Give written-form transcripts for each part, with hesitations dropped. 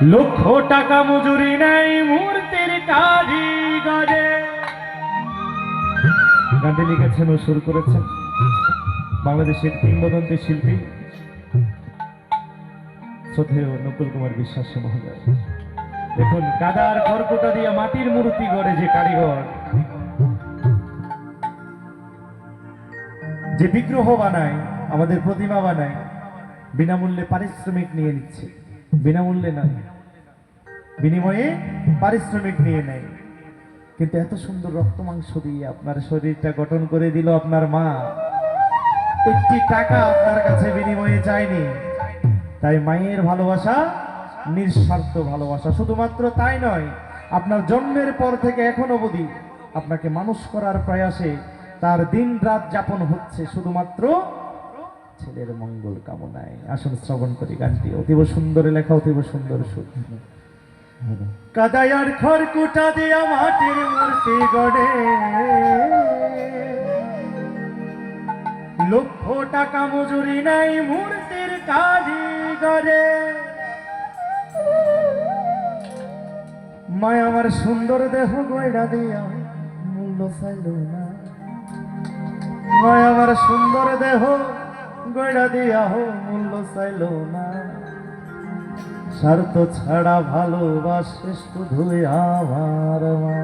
লক্ষ টাকা মজুরি নেই মূর্তির কারিগরে। গানটি লিখেছেন ও সুর করেছেন বাংলাদেশের কিংবদন্তি শিল্পী শ্রদ্ধেয় নকুল কুমার বিশ্বাস মহোদয়। দেখুন, কাদার খড়কুটা দিয়ে মাটির মূর্তি গড়ে যে কারিগর, যে বিগ্রহ বানায়, আমাদের প্রতিমা বানায়, বিনামূল্যে পারিশ্রমিক নিয়ে নিচ্ছে। বিনামূল্যে নয়, বিনিময়ে পারিশ্রমিক নিয়ে নেয়। কিন্তু এত সুন্দর রক্ত মাংস দিয়ে আপনার শরীরটা গঠন করে দিল আপনার মা, একটি টাকা আপনার কাছে বিনিময়ে চায়নি। তাই মায়ের ভালোবাসা নিঃস্বার্থ ভালোবাসা। শুধুমাত্র তাই নয়, আপনার জন্মের পর থেকে এখন অবধি আপনাকে মানুষ করার প্রয়াসে তার দিন রাত যাপন হচ্ছে শুধুমাত্র ছেলের মঙ্গল কামনায়। আসুন শ্রবণ করি গানটি। অতীব সুন্দর লেখা, অতীব সুন্দর সুর। কাদায়ার খড়কুটা দিয়া মাটির মূর্তি গড়ে, লক্ষ টাকা মজুরি নাই মূর্তির কারিগরে। মায় আমার সুন্দর দেহ গয়না দিয়া মূল্য চাইল না। মায় আমার সুন্দর দেহ গয়না দিয়া মূল্য চাইল না। স্বার্থ ছাড়া ভালোবাসে শুধু আমার মা।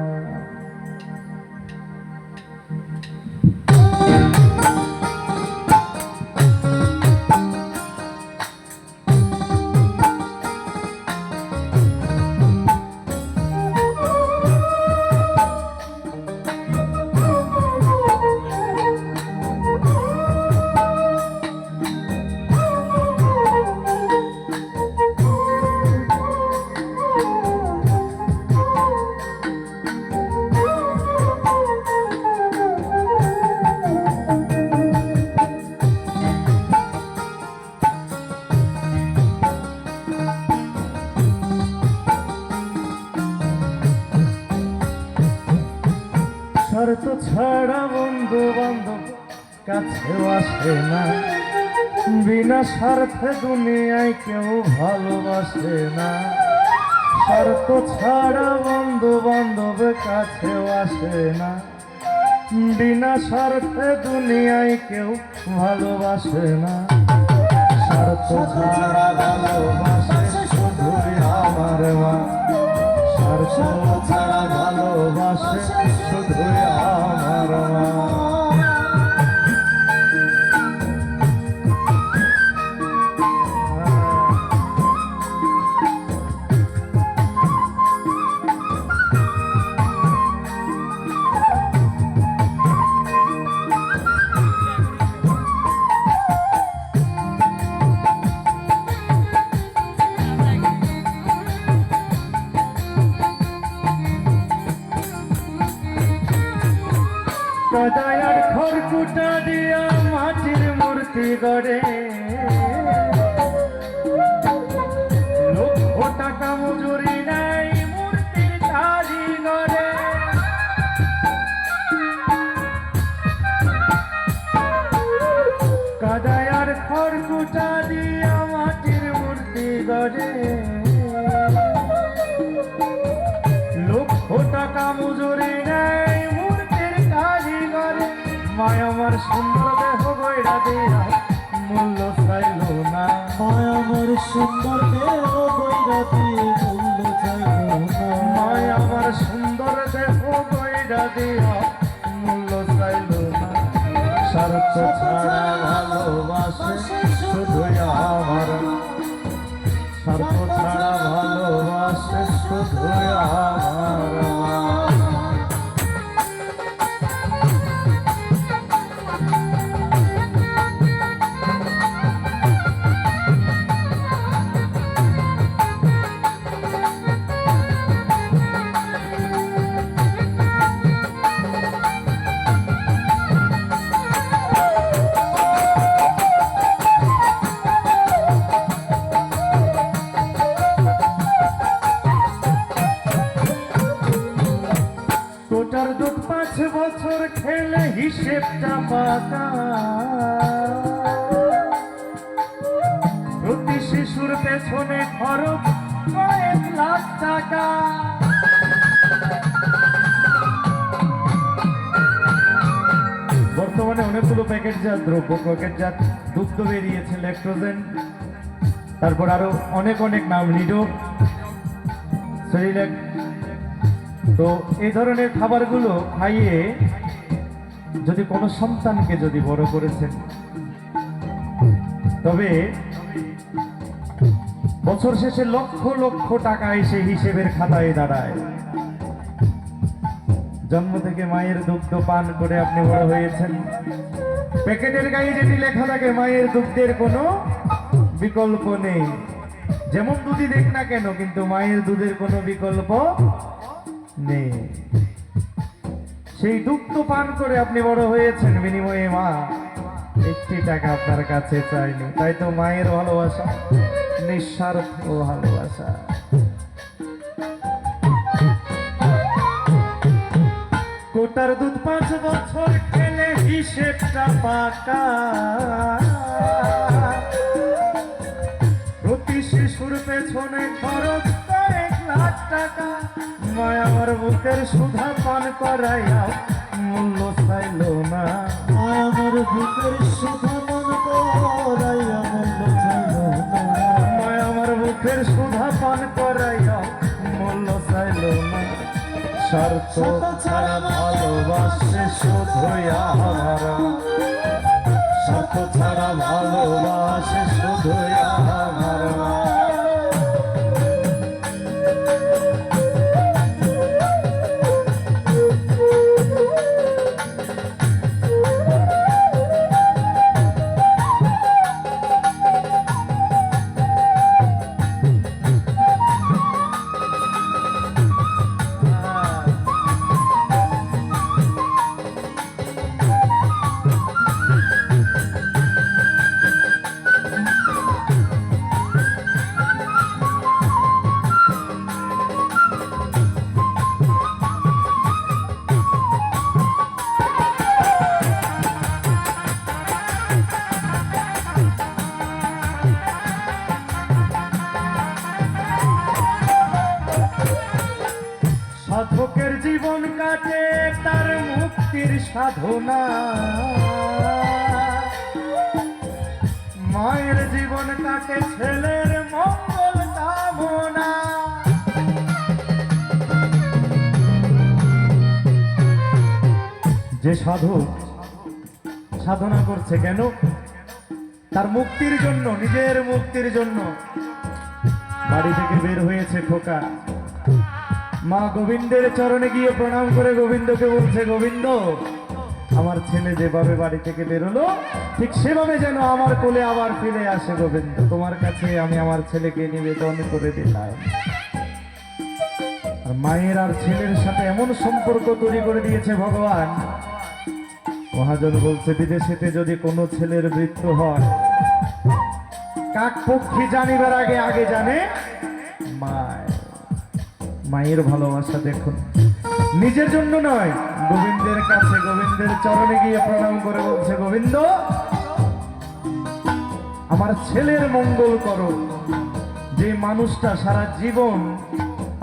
স্বার্থ ছাড়া বন্ধু বান্ধব কাছেও আসে না। বিনা স্বার্থে দুনিয়ায় কেউ ভালোবাসে না। স্বার্থ ছাড়া বন্ধু বান্ধব কাছেও আসে না। বিনা স্বার্থে দুনিয়ায় কেউ ভালোবাসে না। স্বার্থ ছাড়া ভালোবাসে শুধুই আমার মা। স্বার্থ ছাড়া ভালোবাসে শুধুই আমার মা। কাদায়ার খড়কুটা দিয়া মাটির মূর্তি গড়ে, লক্ষ টাকা মজুরি নাই মূর্তির কারিগরে। কাদায়ার খড়কুটা দিয়া মাটির মূর্তি গড়ে, লক্ষ টাকা মজুরি নাই মূর্তির কারিগরে। মায় আমার সুন্দর দেহ গয়না দিয়া মূল্য চাইল না। মায় আমার সুন্দর দেহ গয়না দিয়ে মূল্য চাইল না। মায় আমার সুন্দর দেহ গয়না দিয়া মূল্য চাইল না। স্বার্থ ছাড়া ভালোবাসে শুধুই আমার। স্বার্থ ছাড়া ভালোবাসে শুধুই আমার। কোটার দুধ 5 বছর খেলে হিসেবটা পাকা। প্রতি শিশুর পেছনে খরচ কয়েক লাখ টাকা। বর্তমানে অনেকগুলো প্যাকেটজাত দ্রব্য, প্যাকেটজাত দুগ্ধ বেরিয়েছে, ল্যাকটোজেন, তারপর আরো অনেক অনেক নাম, নিডো, সেরিল্যাক। তো এই ধরনের খাবারগুলো খাইয়ে যদি কোনো সন্তানকে যদি বড় করেছেন, তবে বছর শেষে লক্ষ লক্ষ টাকা এসে হিসেবের খাতায় দাঁড়ায়। জন্ম থেকে মায়ের দুগ্ধ পান করে আপনি বড় হয়েছেন। প্যাকেটের গায়ে যেটি লেখা থাকে মায়ের দুগ্ধের কোনো বিকল্প নেই, যেমন দুধই দেখ না কেন, কিন্তু মায়ের দুধের কোনো বিকল্প নেই। সেই দুগ্ধ পান করে আপনি বড় হয়েছেন, বিনিময়ে মা একটি টাকা আপনার কাছে চাইনি। তাই তো মায়ের ভালোবাসা নিঃস্বার্থ ভালোবাসা। কোটার দুধ 5 বছর খেলে হিসেবটা পাকা, প্রতি শিশুর পেছনে খরচ কয়েক লাখ টাকা। মায় আমার বুকের সুধা পান করাইয়া মূল্য চাইল না, আমার বুকের সুধা মন করাইয়া মূল্য চাইল না। মায় আমার বুকের সুধা পান করাইয়া মূল্য চাইল না। স্বার্থ ছাড়া ভালোবাসে শুধুই আমারা, স্বার্থ ছাড়া ভালোবাসে শুধুই আমারা। সাধকের জীবন কাটে তার মুক্তির সাধনা, মায়ের জীবন কাটে ছেলের মঙ্গল কামনা। যে সাধক সাধনা করছে কেন? তার মুক্তির জন্য, নিজের মুক্তির জন্য। বাড়ি থেকে বের হয়েছে খোকা, মা গোবিন্দের চরণে গিয়ে প্রণাম করে গোবিন্দকে বলছে, গোবিন্দ আমার ছেলে যেভাবে বাড়ি থেকে বেরোলো ঠিক সেভাবে যেন আমার কোলে আবার ফিরে আসে। গোবিন্দ তোমার কাছে আমি আমার ছেলেকে নিবেদন করে দিলাম। আর মায়ের আর ছেলের সাথে এমন সম্পর্ক তৈরি করে দিয়েছে ভগবান। মহাজন বলছে, বিদেশেতে যদি কোনো ছেলের মৃত্যু হয়, কাক পক্ষী জানিবার আগে আগে জানে মায়। মায়ের ভালোবাসা দেখুন, নিজের জন্য নয়, গোবিন্দের কাছে, গোবিন্দের চরণে গিয়ে প্রণাম করে বলছে, গোবিন্দ আমার ছেলের মঙ্গল করো। যে মানুষটা সারা জীবন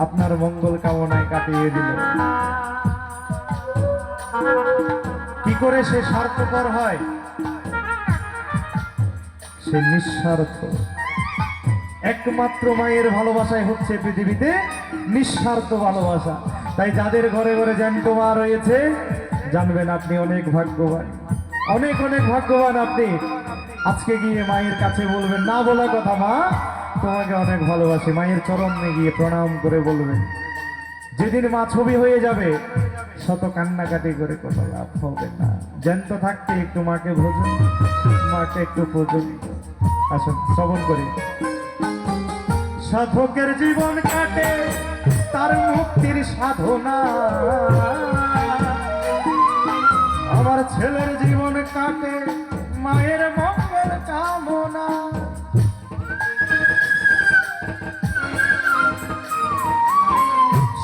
আপনার মঙ্গল কামনায় কাটিয়ে দিল, কি করে সে স্বার্থপর হয়? সে নিঃস্বার্থ। একমাত্র মায়ের ভালোবাসাই হচ্ছে পৃথিবীতে নিঃস্বার্থ ভালোবাসা। তাই যাদের ঘরে ঘরে জ্যান্ত মা রয়েছে, জানবেন আপনি অনেক ভাগ্যবান, অনেক অনেক ভাগ্যবান আপনি। আজকে গিয়ে মায়ের কাছে বলবেন, না বলা কথা, মা তোমাকে অনেক ভালোবাসি, মায়ের চরণে গিয়ে প্রণাম করে বলবেন। যেদিন মা ছবি হয়ে যাবে, শত কান্নাকাটি করে কোনো লাভ হবে না। জ্যান্ত থাকতে একটু মাকে ভোজন, মাকে একটু ভোজন। আসুন শ্রবণ করি। সাধকের জীবন কাটে তার মুক্তির সাধনা, আমার ছেলের জীবন কাটে মায়ের মঙ্গল কামনা।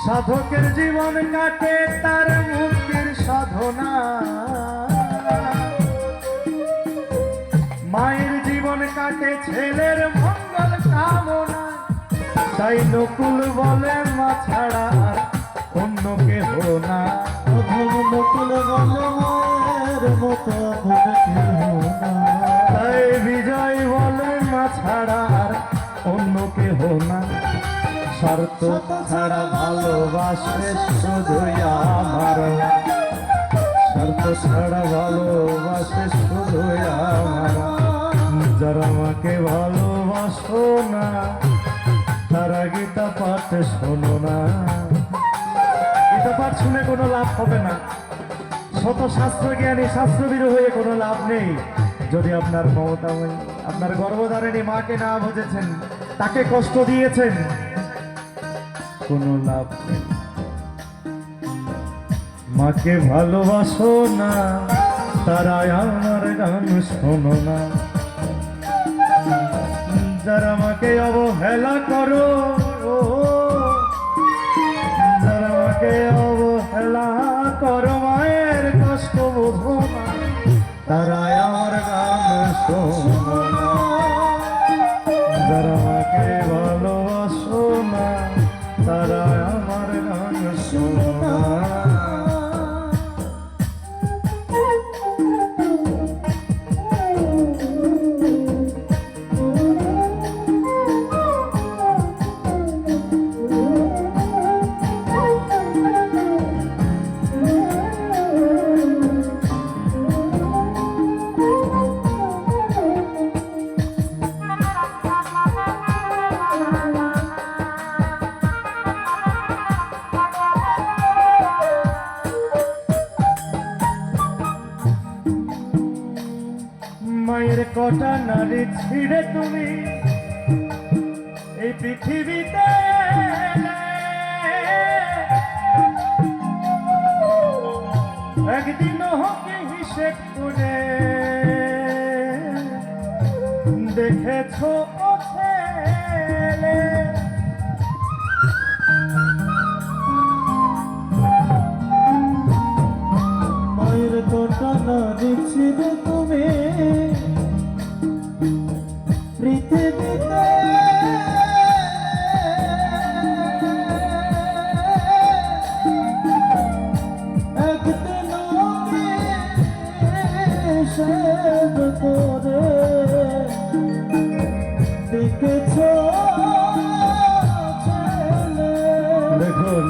সাধকের জীবন কাটে তার মুক্তির সাধনা, মায়ের জীবন কাটে ছেলের মঙ্গল কামনা। তাই নকুল বলে মা ছাড়া আর অন্য কেহ না। প্রথম নকুল বলে মায়ের মতো মনে কেহ না। তাই বিজয় বলে মা ছাড়া আর অন্য কেহ না। স্বার্থ ছাড়া ভালোবাসে শুধুই আমার মা। স্বার্থ ছাড়া ভালোবাসে শুধুই আমার মা। যারা আমাকে ভালোবাসো না তারা গীতা পাঠ শোনো না। গীতা পাঠ শুনে কোনো লাভ হবে না। শত শাস্ত্র জ্ঞানী শাস্ত্রবিরু হয়ে কোনো লাভ নেই যদি আপনার মমতাময়ী আপনার গর্ভধারিণী মাকে না বুঝেছেন, তাকে কষ্ট দিয়েছেন, কোনো লাভ নেই। মাকে ভালোবাসো না তারা আমার গান শোনো না। যারা আমাকে অবহেলা করো, যারা আমাকে অবহেলা করো, মায়ের কষ্ট বোঝো না, তারা আমার গান শোনো না। যারা আমাকে ভালোবাসো না তারা আমার গান শোনো না। মায়ের কটা নারী ছিঁড়ে তুমি এই পৃথিবীতে এলে। একদিন হোকে হিসেব করে দেখেছ ও ছেলে। মায়ের কটা নারী ছিলে তুমি পৃথিবীতে। একদিন হিসেব করে দেখেছ ছেলে। দেখুন,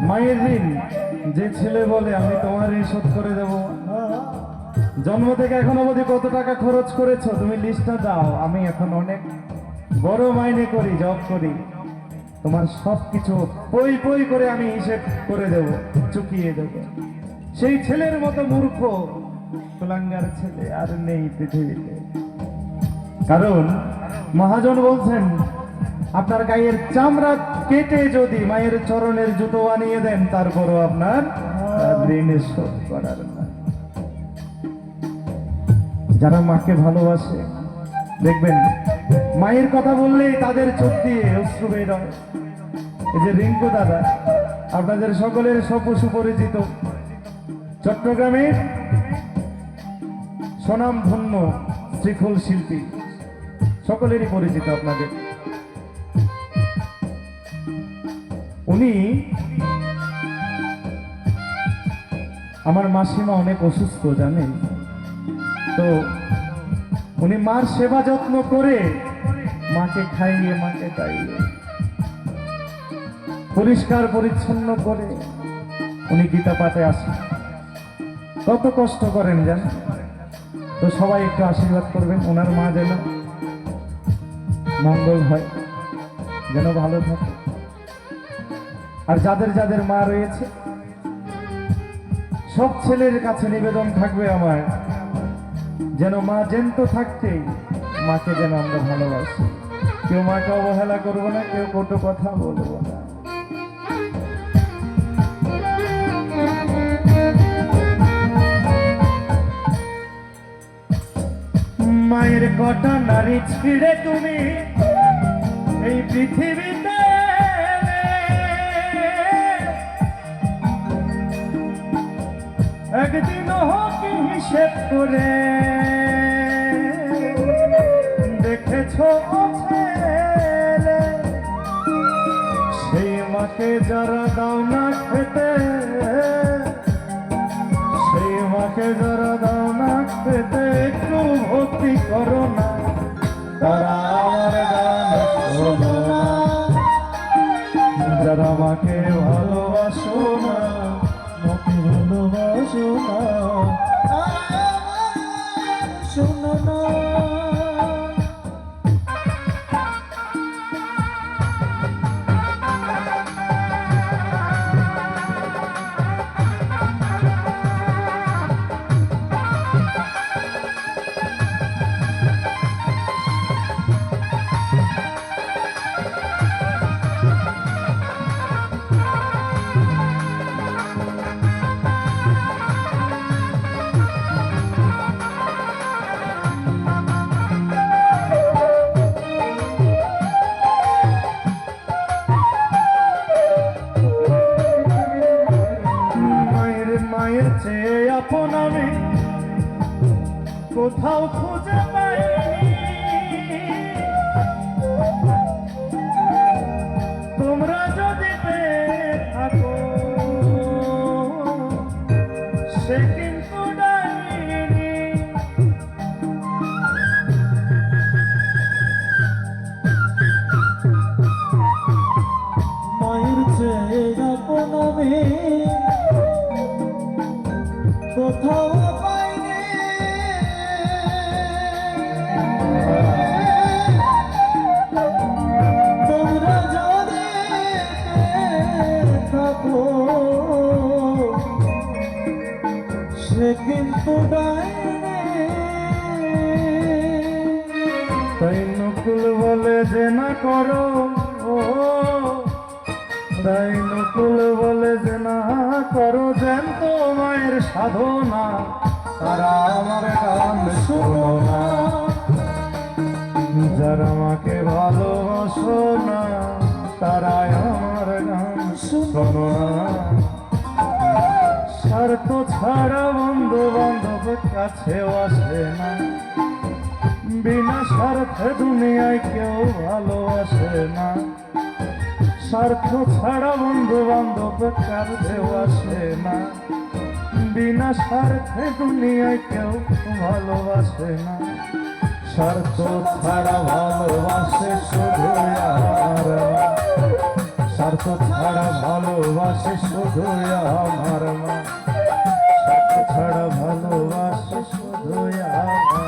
মায়ের ঋণ যে ছেলে বলে আমি তোমার ঋণ শোধ করে দেবো, জন্ম থেকে এখন অবধি কত টাকা খরচ করেছো তুমি লিস্টটা দাও, আমি এখন অনেক বড় মাইনে করি, জব করি, তোমার সব কিছু পই পই করে আমি হিসেব করে দেব, চুকিয়ে দেব। সেই ছেলের মতো মূর্খ কুলাঙ্গার ছেলে আর নেই পৃথিবীতে। কারণ মহাজন বলছেন আপনার গায়ের চামড়া কেটে যদি মায়ের চরণের জুতো বানিয়ে দেন তারপরও আপনার ঋণ শোধ করার না। যারা মাকে ভালোবাসে দেখবেন মায়ের কথা বললেই তাদের চোখ দিয়ে অশ্রু বের হয়। এই যে রিঙ্কু দাদা, আপনাদের সকলের সুপরিচিত চট্টগ্রামের স্বনামধন্য শ্রীখোল শিল্পী, সকলেরই পরিচিত আপনাদের। উনি আমার মাসিমা অনেক অসুস্থ জানেন তো, উনি মার সেবা যত্ন করে মাকে খাইয়ে মাকে দাইয়ে পরিষ্কার পরিচ্ছন্ন করে উনি গীতা পাঠে আসেন। কত কষ্ট করেন জানেন তো। সবাই একটু আশীর্বাদ করবেন ওনার মা যেন মঙ্গল হয়, যেন ভালো থাকে। আর যাদের যাদের মা রয়েছে সব ছেলের কাছে নিবেদন থাকবে আমার, যেন মা জ্যান্ত থাকতেই মাকে যেন আমরা ভালোবাসি। কেউ মাকে অবহেলা করবো না, কেউ কটু কথা বলবো না। মায়ের কটা নারী ছিঁড়ে তুমি এই পৃথিবীতে এলে। একদিন হোক হিসেব করে দেখেছ দিয়েছো ছেড়ে, সেই মাকে যারা দাও না খেতে, সেই মাকে যারা দাও না খেতে, একটু ভক্তি করো না, তারা আমার গান শোনো না। যারা মাকে ভালোবাসো না, মাকে ভালোবাসো না, শোনো না। মায়ের চেয়ে আপন আমি কোথাও খুঁজে পাইনি। তোমরা যদি পেয়ে থাকো সে কিন্তু ডাইনি। মায়ের চেয়ে আপন আমি কোথাও পাইনি। তোমরা যদি পেয়ে থাকো সে কিন্তু ডাইনি। তাই নকুল বলে যে না করো, তাই নকুল বলে যে না করো জ্যান্ত মায়ের সাধনা, তারা আমার গান শোনো না। যারা আমাকে ভালোবাসো না, তারা আমার গান শোনো না। স্বার্থ ছাড়া বন্ধু বান্ধব কাছেও আসে না, বিনা স্বার্থে দুনিয়ায় কেউ ভালোবাসে না। স্বার্থ ছাড়া বন্ধু বান্ধব কাছেও আসে না, বিনা স্বার্থে দুনিয়ায় কেউ ভালোবাসে না। স্বার্থ ছাড়া ভালোবাসে শুধু আমার মা, স্বার্থ ছাড়া ভালোবাসে শুধু আমার মা, স্বার্থ ছাড়া ভালোবাসে শুধু আমার